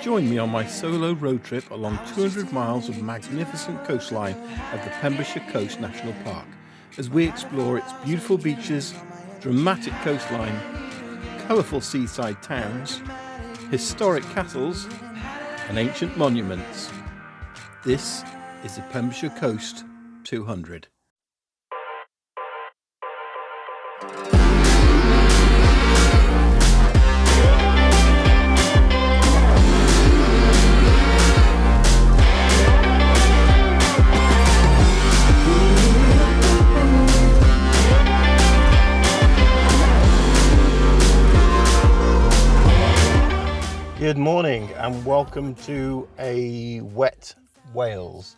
Join me on my solo road trip along 200 miles of magnificent coastline of the Pembrokeshire Coast National Park as we explore its beautiful beaches, dramatic coastline, colourful seaside towns, historic castles and ancient monuments. This is the Pembrokeshire Coast 200. Good morning and welcome to a wet Wales.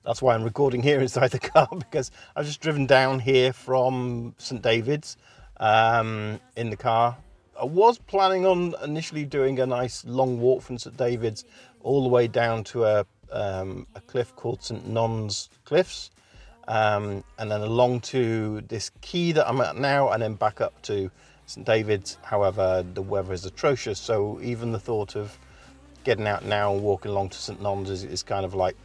That's why I'm recording here inside the car, because I've just driven down here from St David's in the car. I was planning on initially doing a nice long walk from St David's all the way down to a cliff called St Non's Cliffs, and then along to this quay that I'm at now, and then back up to St David's. However, the weather is atrocious, so even the thought of getting out now and walking along to St Non's is kind of like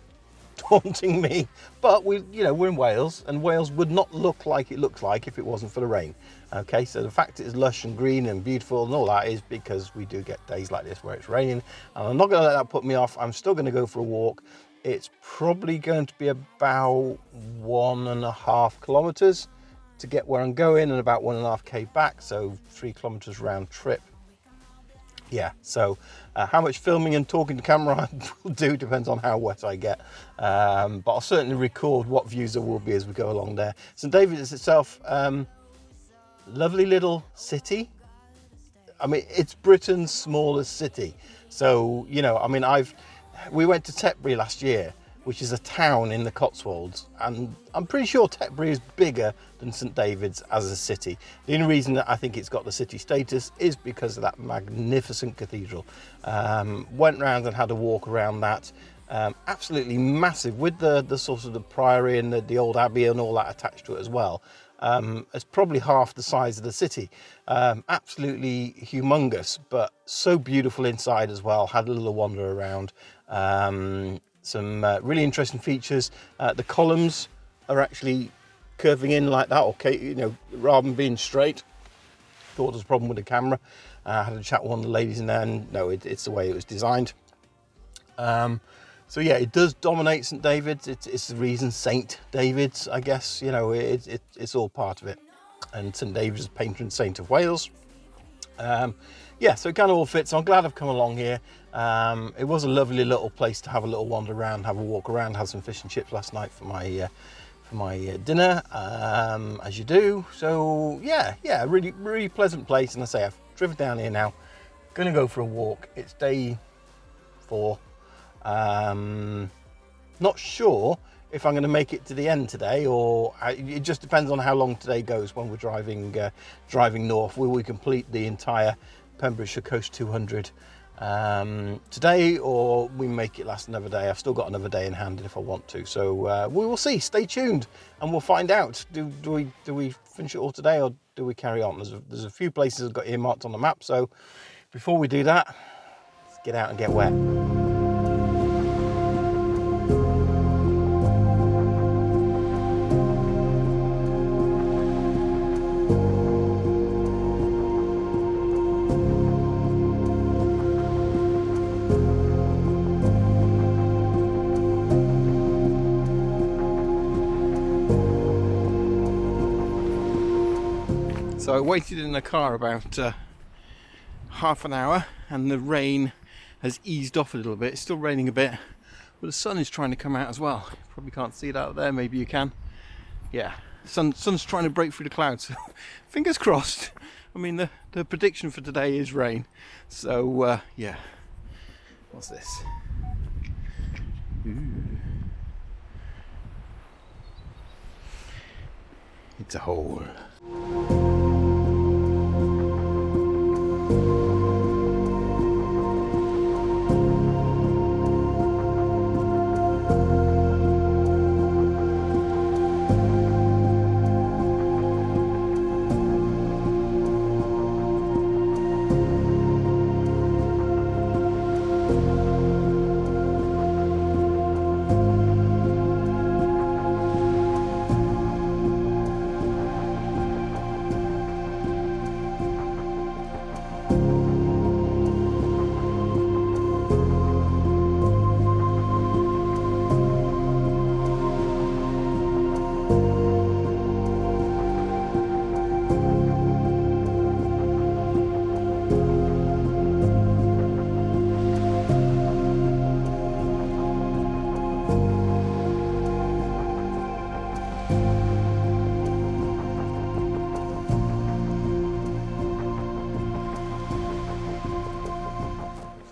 taunting me. But we're in Wales, and Wales would not look like it looks like if it wasn't for the rain. Okay, so the fact it is lush and green and beautiful and all that is because we do get days like this where it's raining, and I'm not going to let that put me off. I'm still going to go for a walk. It's probably going to be about 1.5 kilometers to get where I'm going, and about 1.5k back, so 3 kilometers round trip. Yeah, so how much filming and talking to camera I will do depends on how wet I get, but I'll certainly record what views there will be as we go along there. St David's itself, lovely little city. I mean, it's Britain's smallest city, so we went to Tetbury last year, which is a town in the Cotswolds, and I'm pretty sure Tetbury is bigger than St David's as a city. The only reason that I think it's got the city status is because of that magnificent cathedral. Went round and had a walk around that. Absolutely massive, with the sort of the priory and the old abbey and all that attached to it as well. It's probably half the size of the city. Absolutely humongous, but so beautiful inside as well. Had a little wander around. Some really interesting features. The columns are actually curving in like that, okay, rather than being straight. Thought there was a problem with the camera. I had a chat with one of the ladies in there, and no, it's the way it was designed. So yeah, it does dominate St David's. It's the reason Saint David's, I guess. It's all part of it. And St David's is patron saint of Wales. Yeah, so it kind of all fits. So I'm glad I've come along here. It was a lovely little place to have a little wander around, have a walk around. Had some fish and chips last night for my dinner, as you do. So yeah, really pleasant place. And I say I've driven down here now. Going to go for a walk. It's day 4. Not sure if I'm going to make it to the end today, or it just depends on how long today goes when we're driving north. Will we complete the entire Pembrokeshire Coast 200 today, or we make it last another day? I've still got another day in hand if I want to, so we will see. Stay tuned and we'll find out. Do we finish it all today, or do we carry on? There's a few places I've got earmarked on the map, so before we do that, let's get out and get wet. So I waited in the car about half an hour, and the rain has eased off a little bit. It's still raining a bit, but the sun is trying to come out as well. You probably can't see it out there, maybe you can. Yeah, sun's trying to break through the clouds, so fingers crossed. I mean, the prediction for today is rain, so yeah. What's this? Ooh. It's a hole.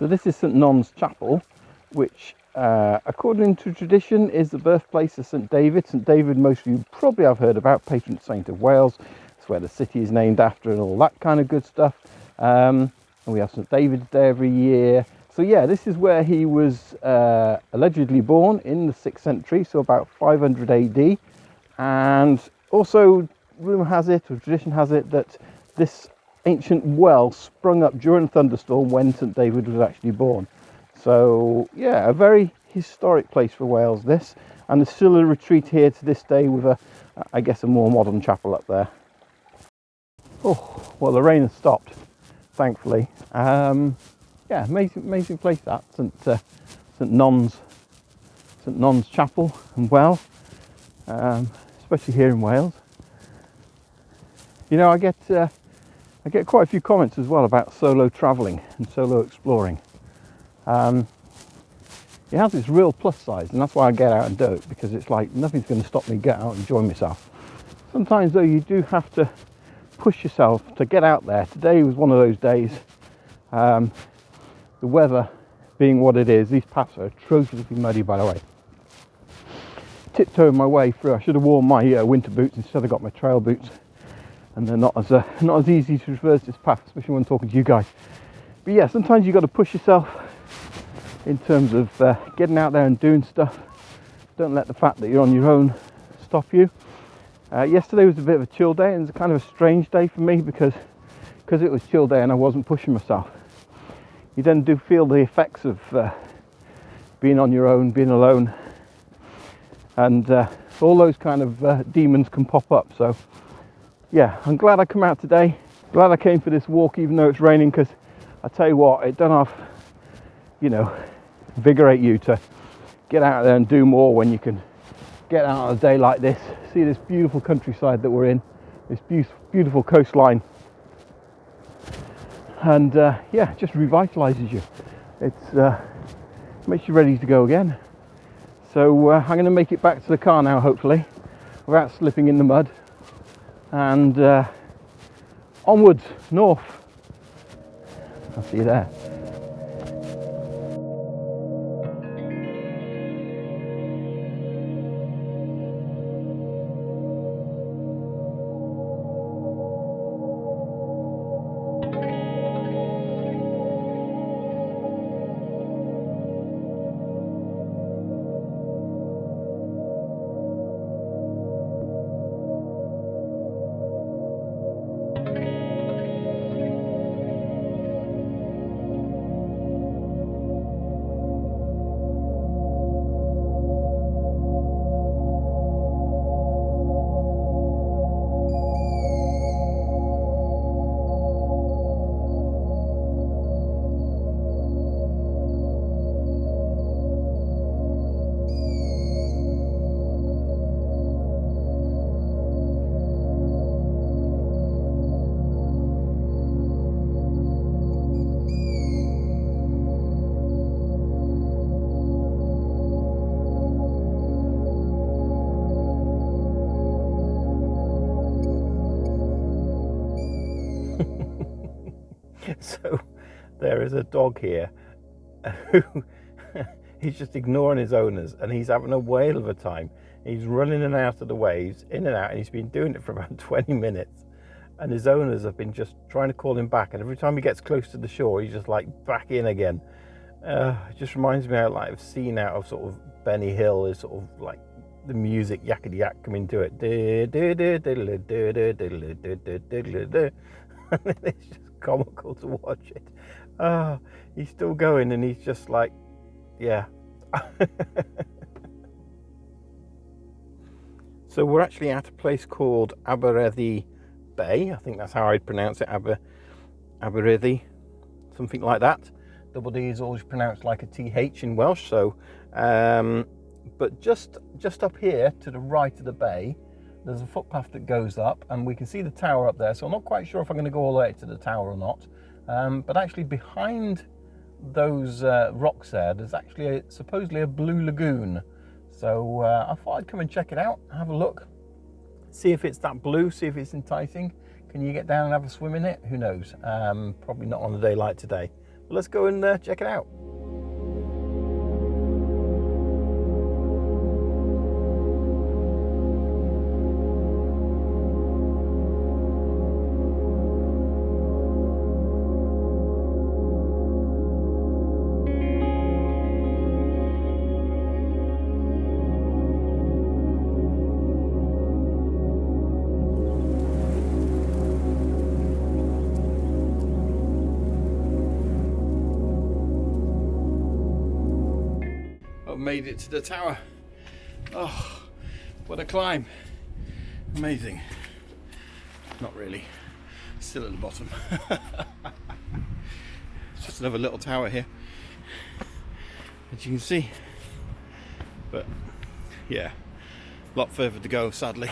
So this is St Non's Chapel, which according to tradition is the birthplace of St David. St David, most of you probably have heard about, patron saint of Wales. It's where the city is named after and all that kind of good stuff. And we have St David's Day every year. So yeah, this is where he was allegedly born in the 6th century, so about 500 AD. And also rumour has it, or tradition has it, that this ancient well sprung up during a thunderstorm when St David was actually born. So yeah, a very historic place for Wales, this, and there's still a retreat here to this day with I guess a more modern chapel up there. Oh, well, the rain has stopped, thankfully. Yeah, amazing place, that St Non's Chapel and well, especially here in Wales. You know, I get quite a few comments as well about solo travelling and solo exploring. It has its real plus side, and that's why I get out and do it, because it's like nothing's going to stop me get out and enjoy myself. Sometimes though, you do have to push yourself to get out there. Today was one of those days. The weather being what it is, these paths are atrociously muddy, by the way. Tiptoeing my way through. I should have worn my winter boots, instead I got my trail boots, and they're not as easy to traverse this path, especially when talking to you guys. But yeah, sometimes you've got to push yourself in terms of getting out there and doing stuff. Don't let the fact that you're on your own stop you. Yesterday was a bit of a chill day, and it's kind of a strange day for me because it was chill day and I wasn't pushing myself. You then do feel the effects of being on your own, being alone, and all those kind of demons can pop up. So yeah, I'm glad I come out today. Glad I came for this walk even though it's raining, because I tell you what, it don't have, you know, invigorate you to get out there and do more when you can get out on a day like this, see this beautiful countryside that we're in, this beautiful coastline, and yeah, just revitalizes you. It's makes you ready to go again. So I'm going to make it back to the car now, hopefully, without slipping in the mud, and onwards north. I'll see you there. So there is a dog here who he's just ignoring his owners, and he's having a whale of a time. He's running in and out of the waves, in and out, and he's been doing it for about 20 minutes. And his owners have been just trying to call him back, and every time he gets close to the shore, he's just like back in again. It just reminds me of like a scene out of sort of Benny Hill, is sort of like the music yakety yak coming to it. It's just comical to watch it. He's still going, and he's just like, yeah. So we're actually at a place called Abereiddy Bay. I think that's how I'd pronounce it. Abereiddy, something like that. Double D is always pronounced like a TH in Welsh. So, but just up here to the right of the bay, there's a footpath that goes up, and we can see the tower up there. So I'm not quite sure if I'm going to go all the way to the tower or not. But actually behind those rocks there's actually supposedly a Blue Lagoon. So I thought I'd come and check it out, have a look, see if it's that blue, see if it's enticing. Can you get down and have a swim in it? Who knows? Probably not on a day like today. But let's go and check it out. Made it to the tower. Oh, what a climb. Amazing. Not really. Still at the bottom. It's just another little tower here, as you can see. But yeah, a lot further to go, sadly.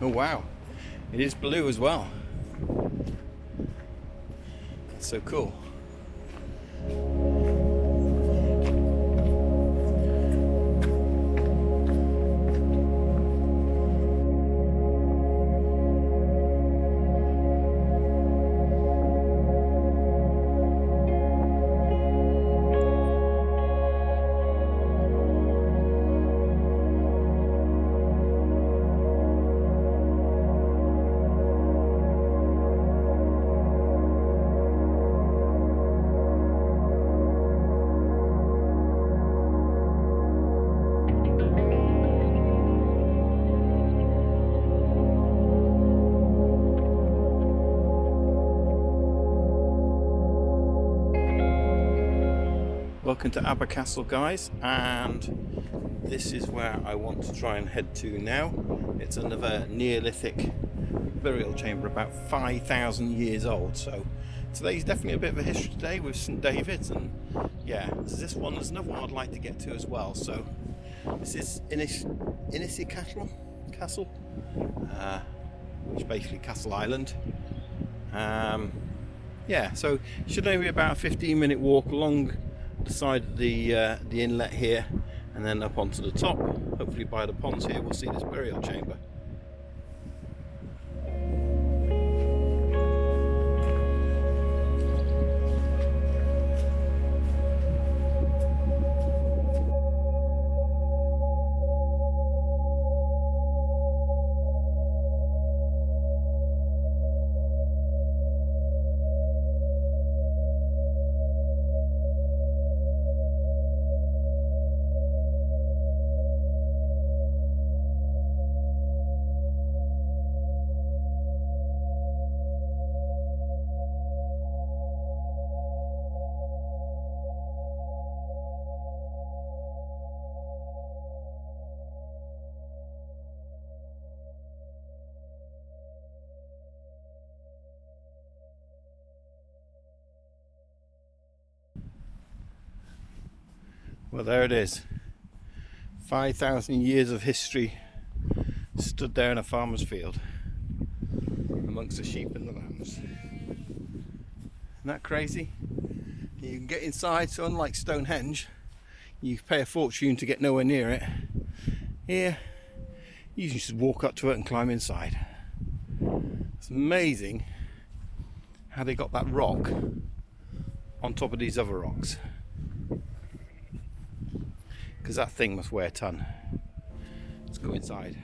Oh wow, it is blue as well. That's so cool. Welcome to Abercastle, guys, and this is where I want to try and head to now. It's another Neolithic burial chamber, about 5,000 years old, so today's definitely a bit of a history day with St David's, and yeah, there's another one I'd like to get to as well. So this is Abereiddy Castle, which is basically Castle Island. Yeah, so it should only be about a 15-minute walk along the side of the inlet here, and then up onto the top. Hopefully by the ponds here we'll see this burial chamber. Well, there it is. 5,000 years of history stood there in a farmer's field amongst the sheep and the lambs. Isn't that crazy? You can get inside, so unlike Stonehenge, you pay a fortune to get nowhere near it. Here, you can just walk up to it and climb inside. It's amazing how they got that rock on top of these other rocks. Because that thing must weigh a ton. Let's go inside.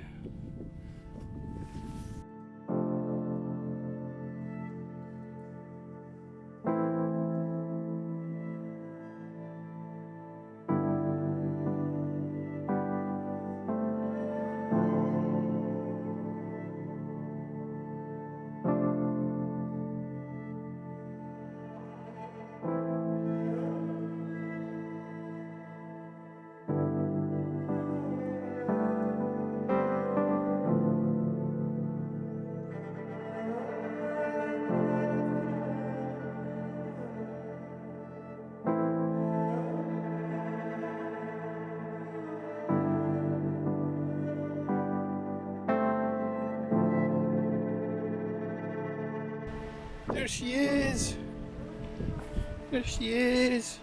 she is! There she is!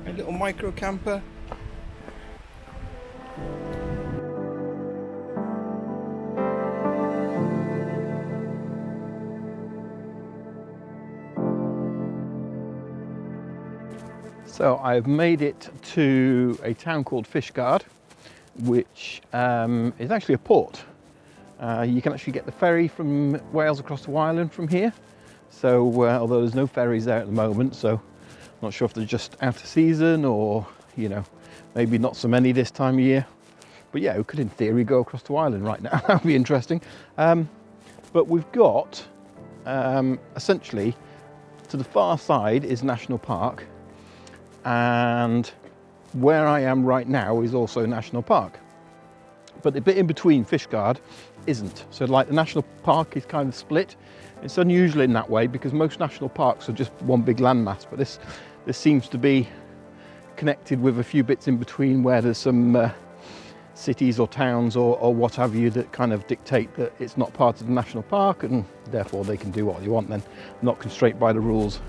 A little micro camper. So I've made it to a town called Fishguard, which is actually a port. You can actually get the ferry from Wales across to Ireland from here. So although there's no ferries there at the moment, so I'm not sure if they're just out of season or, you know, maybe not so many this time of year. But yeah, we could in theory go across to Ireland right now. That would be interesting. But we've got essentially to the far side is National Park. And where I am right now is also National Park. But the bit in between Fishguard isn't. So like the National Park is kind of split. It's unusual in that way because most national parks are just one big landmass, but this seems to be connected with a few bits in between where there's some cities or towns or what have you that kind of dictate that it's not part of the national park and therefore they can do what they want then, not constrained by the rules.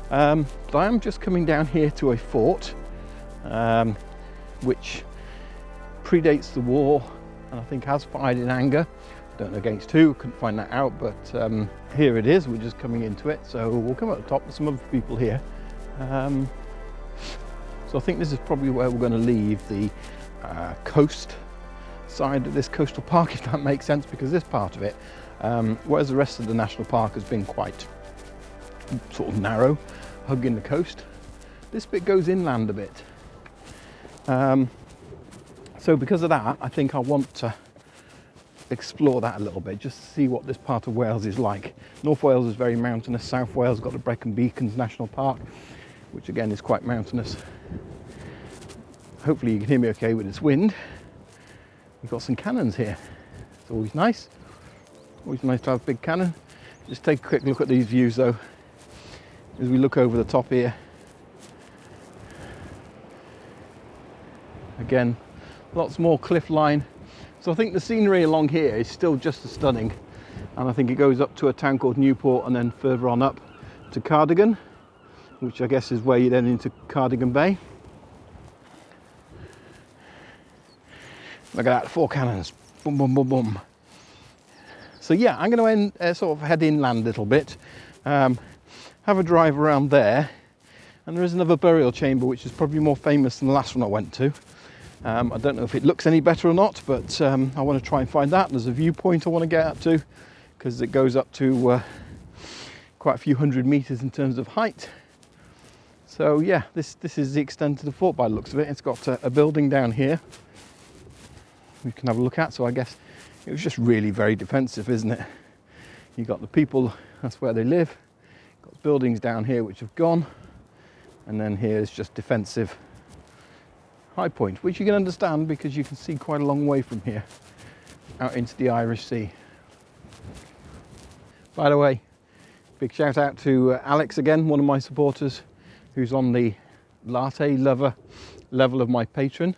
But I am just coming down here to a fort which predates the war and I think has fired in anger. Don't know against who, couldn't find that out, but here it is. We're just coming into it, so we'll come up the top. There's some other people here. So I think this is probably where we're going to leave the coast side of this coastal park, if that makes sense, because this part of it, whereas the rest of the national park has been quite sort of narrow, hugging the coast, this bit goes inland a bit. So because of that, I think I want to explore that a little bit, just to see what this part of Wales is like. North Wales is very mountainous. South Wales got the Brecon Beacons National Park, which again is quite mountainous. Hopefully you can hear me okay with this wind. We've got some cannons here. It's always nice. Always nice to have a big cannon. Just take a quick look at these views though, as we look over the top here. Again, lots more cliff line. So I think the scenery along here is still just as stunning, and I think it goes up to a town called Newport and then further on up to Cardigan, which I guess is where you then into Cardigan Bay. Look at that, 4 cannons, boom, boom, boom, boom. So yeah, I'm going to sort of head inland a little bit, have a drive around there, and there is another burial chamber which is probably more famous than the last one I went to. I don't know if it looks any better or not, but I want to try and find that. There's a viewpoint I want to get up to because it goes up to quite a few hundred meters in terms of height. So yeah, this is the extent of the fort by the looks of it. It's got a building down here we can have a look at. So I guess it was just really very defensive, isn't it? You got the people, that's where they live. Got buildings down here which have gone, and then here is just defensive high point, which you can understand because you can see quite a long way from here out into the Irish Sea. By the way, big shout out to Alex again, one of my supporters, who's on the latte lover level of my patron,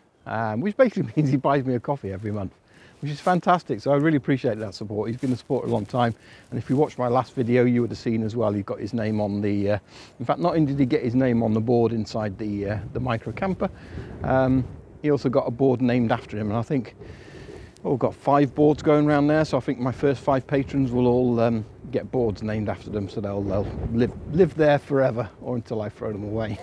which basically means he buys me a coffee every month, which is fantastic. So I really appreciate that support. He's been a supporter a long time, and if you watched my last video you would have seen as well, he got his name on the in fact, not only did he get his name on the board inside the micro camper, he also got a board named after him, and I think we've got 5 boards going around there, so I think my first 5 patrons will all get boards named after them, so they'll live there forever, or until I throw them away.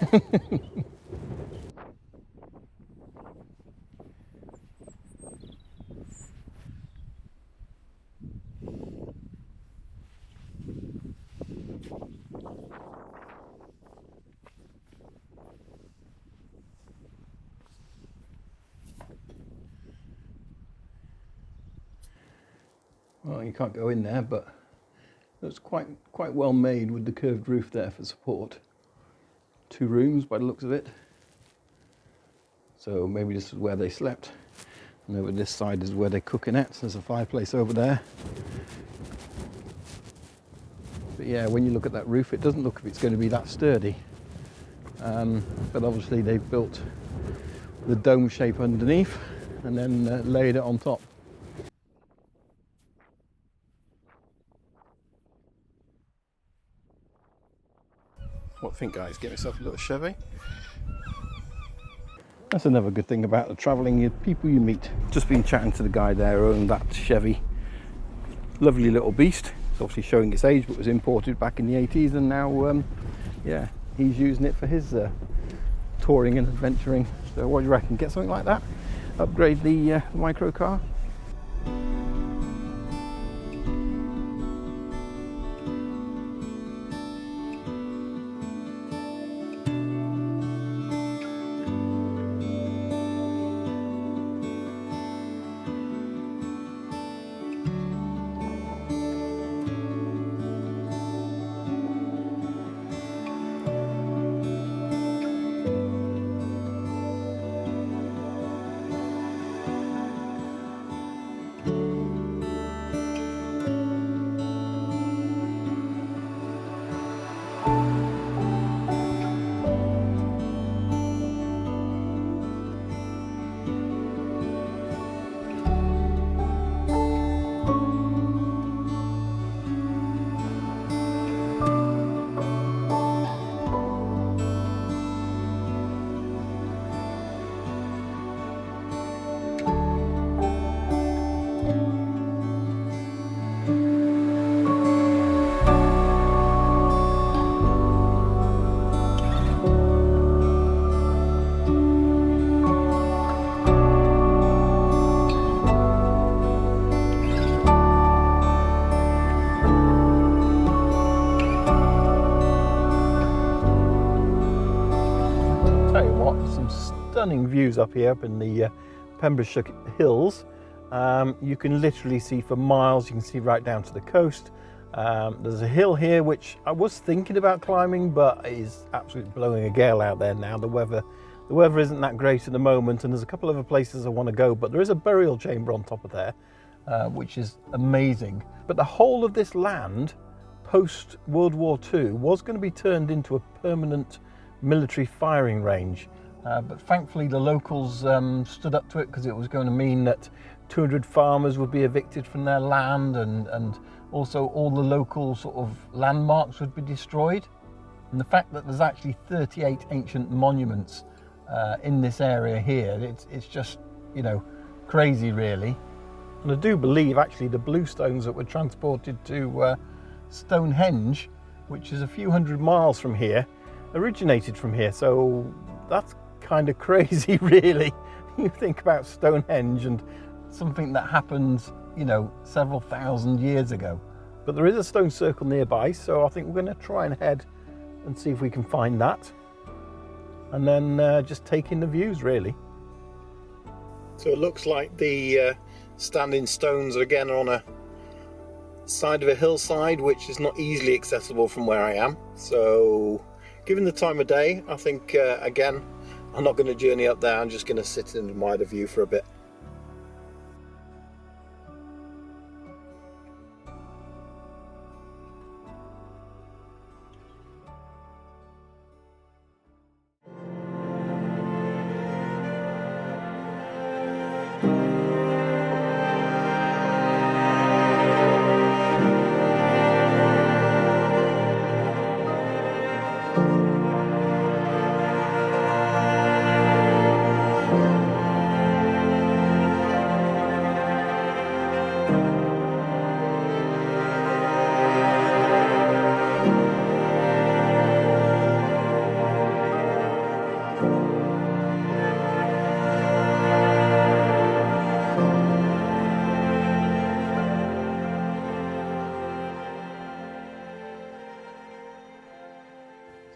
Well, you can't go in there, but it's quite well made with the curved roof there for support. 2 rooms by the looks of it. So maybe this is where they slept. And over this side is where they're cooking at. So there's a fireplace over there. But yeah, when you look at that roof, it doesn't look if it's going to be that sturdy. But obviously they've built the dome shape underneath and then laid it on top. What do you think, guys? Get myself a little Chevy. That's another good thing about the travelling, people you meet. Just been chatting to the guy there who owned that Chevy. Lovely little beast. It's obviously showing its age, but was imported back in the 80s, and now, yeah, he's using it for his touring and adventuring. So what do you reckon? Get something like that? Upgrade the micro car? Stunning views up here, up in the Pembrokeshire Hills. You can literally see for miles. You can see right down to the coast. There's a hill here which I was thinking about climbing, but it is absolutely blowing a gale out there now. The weather isn't that great at the moment, and there's a couple of other places I want to go, but there is a burial chamber on top of there, which is amazing. But the whole of this land post World War II was going to be turned into a permanent military firing range. But thankfully the locals stood up to it, because it was going to mean that 200 farmers would be evicted from their land, and also all the local sort of landmarks would be destroyed. And the fact that there's actually 38 ancient monuments in this area here, it's just, you know, crazy really. And I do believe actually the bluestones that were transported to Stonehenge, which is a few hundred miles from here, originated from here. So that's kind of crazy really. You think about Stonehenge and something that happened, you know, several thousand years ago. But there is a stone circle nearby, so I think we're going to try and head and see if we can find that, and then just take in the views really. So it looks like the standing stones again are on a side of a hillside which is not easily accessible from where I am. So given the time of day, I think again, I'm not going to journey up there. I'm just going to sit and admire the view for a bit.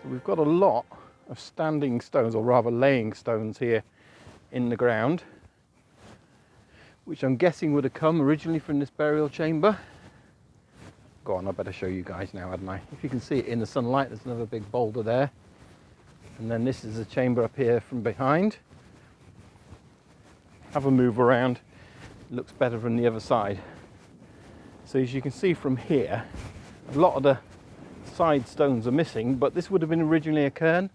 So we've got a lot of standing stones, or rather laying stones here in the ground, which I'm guessing would have come originally from this burial chamber. Go on, I better show you guys now, hadn't I? If you can see it in the sunlight, there's another big boulder there. And then this is a chamber up here from behind. Have a move around, it looks better from the other side. So as you can see from here, a lot of the side stones are missing, but this would have been originally a cairn,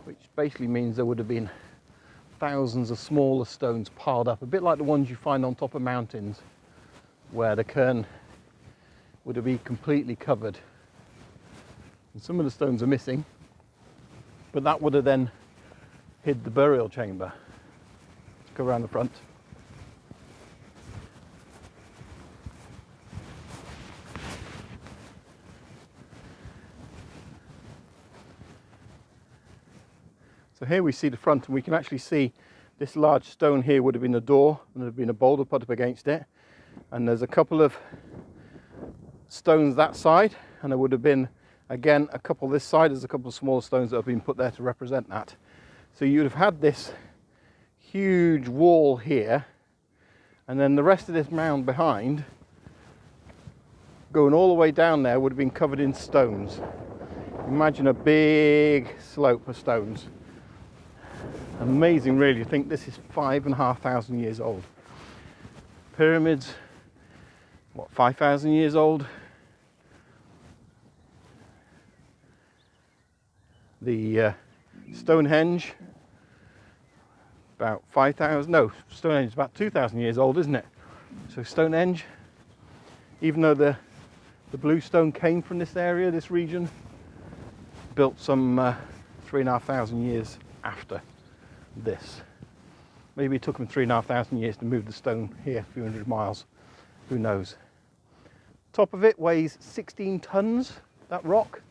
which basically means there would have been thousands of smaller stones piled up, a bit like the ones you find on top of mountains, where the cairn would have been completely covered. And some of the stones are missing, but that would have then hid the burial chamber. Let's go around the front. So here we see the front, and we can actually see this large stone here would have been a door, and there would have been a boulder put up against it. And there's a couple of stones that side, and there would have been, again, a couple this side. There's a couple of smaller stones that have been put there to represent that. So you'd have had this huge wall here, and then the rest of this mound behind, going all the way down there, would have been covered in stones. Imagine a big slope of stones. Amazing, really. I think this is 5,500 years old. Pyramids, what, 5,000 years old? The Stonehenge, about 5,000, no, Stonehenge is about 2,000 years old, isn't it? So Stonehenge, even though the blue stone came from this area, this region, built some 3,500 years after this. Maybe it took them 3,500 years to move the stone here, a few hundred miles, who knows. Top of it weighs 16 tons, that rock.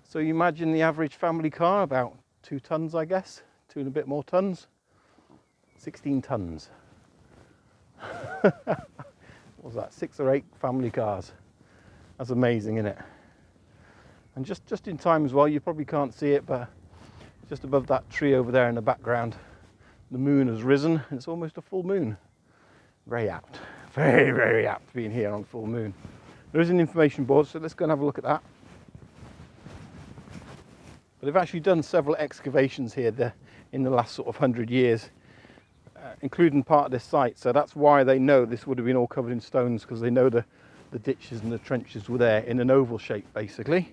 So you imagine the average family car, about 2 tons, I guess, 2 and a bit more tons. 16 tons. What was that, 6 or 8 family cars? That's amazing, isn't it? And just in time as well, you probably can't see it, but just above that tree over there in the background, the moon has risen, and it's almost a full moon. Very apt, very, very apt being here on full moon. There is an information board, so let's go and have a look at that. But they've actually done several excavations here in the last sort of 100 years, including part of this site. So that's why they know this would have been all covered in stones, because they know the ditches and the trenches were there in an oval shape, basically.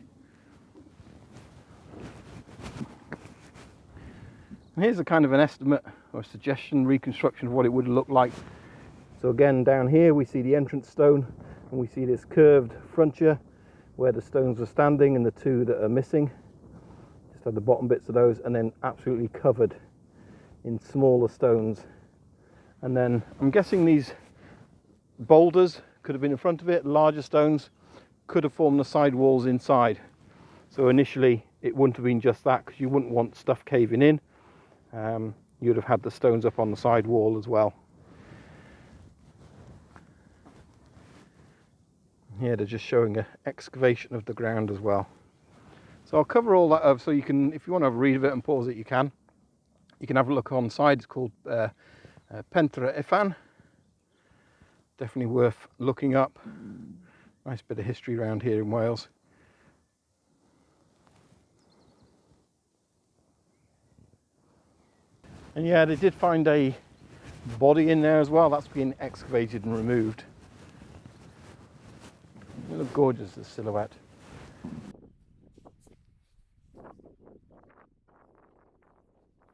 And here's a kind of an estimate or a suggestion, reconstruction of what it would look like. So again, down here we see the entrance stone, and we see this curved frontier where the stones were standing, and the 2 that are missing. Just had the bottom bits of those, and then absolutely covered in smaller stones. And then I'm guessing these boulders could have been in front of it. Larger stones could have formed the side walls inside. So initially it wouldn't have been just that, because you wouldn't want stuff caving in. You'd have had the stones up on the side wall as well. Here they're just showing an excavation of the ground as well. So I'll cover all that up, so you can, if you want to have a read of it and pause it, you can. You can have a look on the side. It's called Pentre Ifan. Definitely worth looking up. Nice bit of history around here in Wales. And yeah, they did find a body in there as well. That's been excavated and removed. They look gorgeous, the silhouette.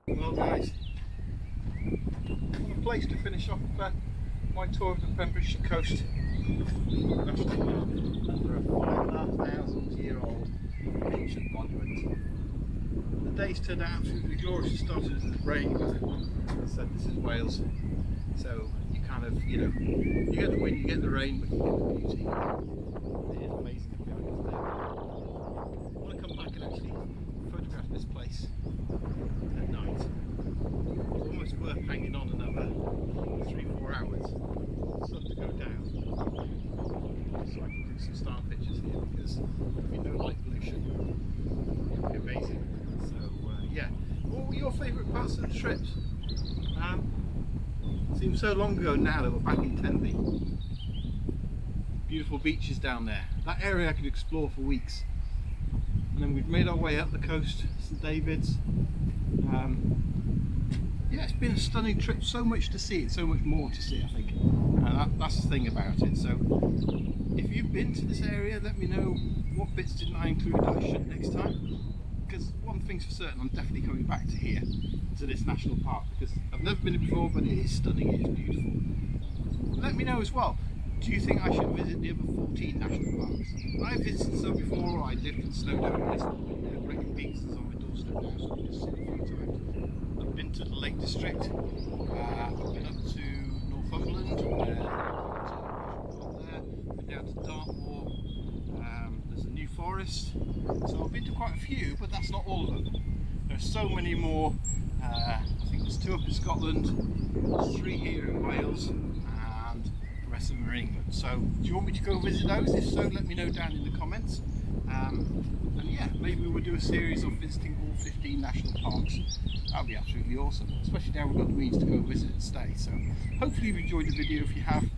Well guys, what a place to finish off my tour of the Pembrokeshire Coast National Park, under a 5,500-year-old ancient monument. The day's turned out absolutely glorious. It started as it rained, but as I said, this is Wales, so you kind of, you know, you get the wind, you get the rain, but you get the beauty. It is amazing to be honest there. I want to come back and actually photograph this place at night. It's almost worth hanging on another 3-4 hours for the sun to go down, so I can do some star pictures here, because there'll be no light pollution. It'll be amazing. So yeah, what were your favourite parts of the trip? Seems so long ago now that we're back in Tenby. Beautiful beaches down there. That area I could explore for weeks. And then we've made our way up the coast, St David's. Yeah, it's been a stunning trip. So much to see, and so much more to see, I think. That's the thing about it. So if you've been to this area, let me know what bits didn't I include that I should next time. Because one thing's for certain, I'm definitely coming back to here, to this national park, because I've never been here before, but it is stunning, it is beautiful. Let me know as well, do you think I should visit the other 14 national parks? I've visited some before, I lived in Snowdon, Brickham Peaks is on my I've been to the Lake District, I've been up to Northumberland, been down to Dartmoor, there's a New Forest, so I've been to quite a few, but that's not all of them. There's so many more. I think there's 2 up in Scotland, there's 3 here in Wales, and the rest of them are in England. So do you want me to go visit those? If so, let me know down in the comments. And yeah, maybe we'll do a series of visiting all 15 national parks. That would be absolutely awesome, especially now we've got the means to go visit and stay. So hopefully you've enjoyed the video. If you have,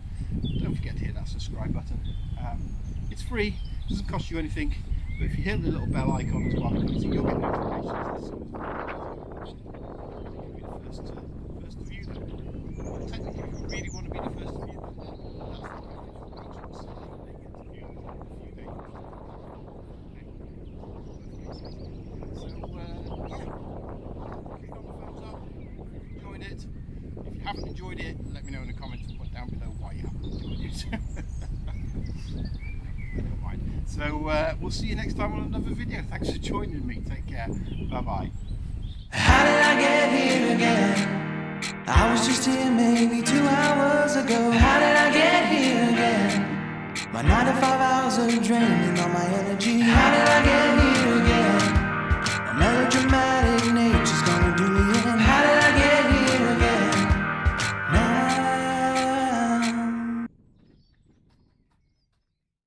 don't forget to hit that subscribe button. It's free, doesn't cost you anything, but if you hit the little bell icon as well, you'll get notifications as soon as you'll be the first to view them. Well, technically, if you really want to be the first to view them, that's the official so they get to view them in a few days. Click on the thumbs up if you enjoyed it. If you haven't enjoyed it, let me know in the comments and put down below why you haven't enjoyed it. Never mind. So we'll see you next time on another video. Thanks for joining me. Take care. Bye bye. How did I get here again? I was just here maybe 2 hours ago. How did I get here again? My 9 to 5 hours are draining all my energy. How did I get here again?